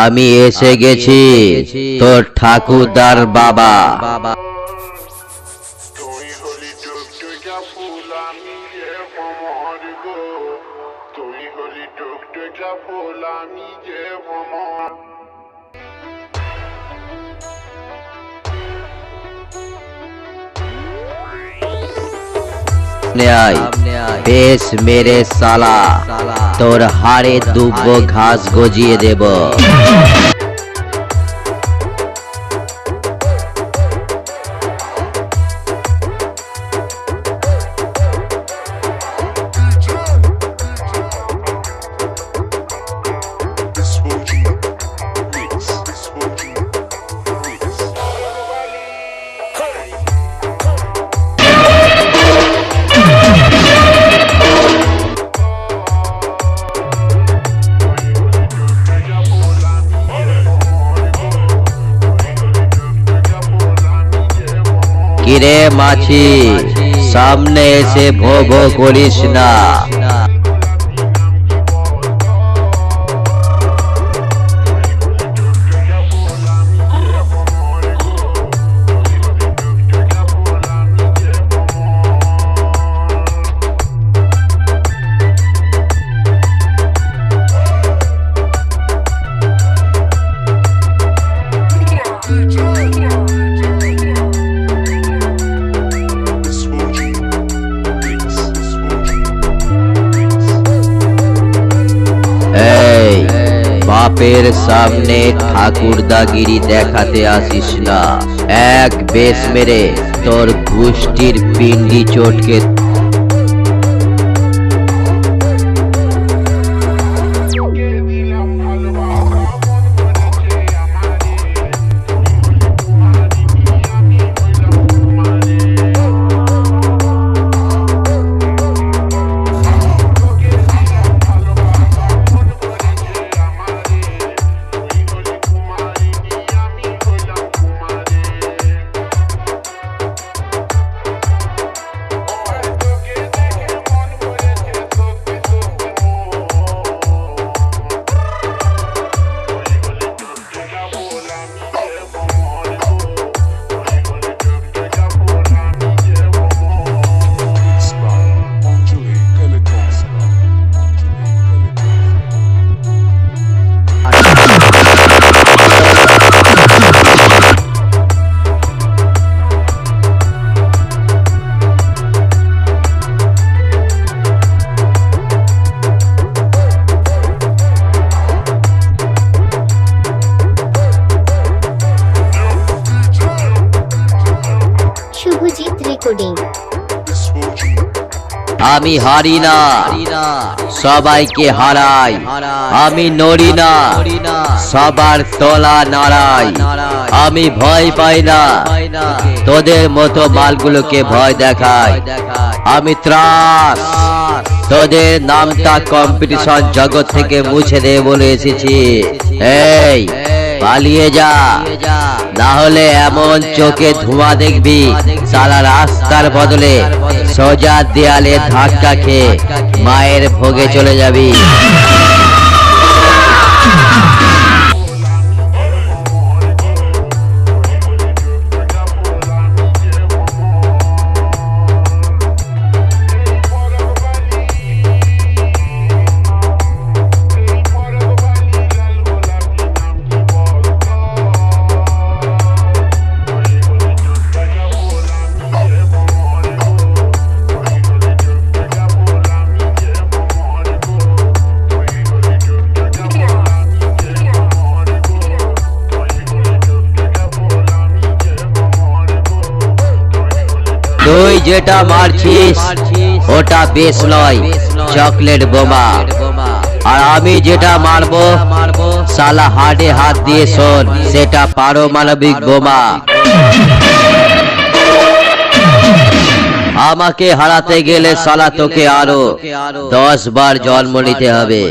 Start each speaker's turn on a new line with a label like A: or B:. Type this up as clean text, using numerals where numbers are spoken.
A: আমি এসে গেছি তোর ঠাকুরদার বাবা। বেশ মেরে সালা, তোর হাড়ে দুব্বো ঘাস গজিয়ে দেব। কিরে মাছি, সামনে এসে ভো ভো করিস না। বাপের সামনে ঠাকুরদাগিরি দেখাতে আসিস না। এক বেশ মেরে তোর গুষ্টির পিন্ডি চটকে আমি হারি না, সবাইকে হারাই। আমি নড়ি না, সবার তলা নাড়াই। আমি ভয় পাই না, তোদের মতো মালগুলোকে ভয় দেখাই। আমি ত্রাস, তোদের নামটা কম্পিটিশন জগৎ থেকে মুছে দে বলে এসেছি। এই পালিয়ে যা, না হলে এমন চোখে ধোঁয়া দেখবি সারা রাস্তার বদলে সোজা দেয়ালে ধাক্কা খেয়ে মায়ের ভোগে চলে যাবি। তুই যেটা মারছিস ওটা বেশ নয়, চকলেট বোমা। আর আমি যেটা মারবো সালা হাড়ে হাত দিয়ে শোন, সেটা পারমাণবিক বোমা। আমাকে হারাতে গেলে সালা তোকে আরো 10 বার জন্ম নিতে হবে।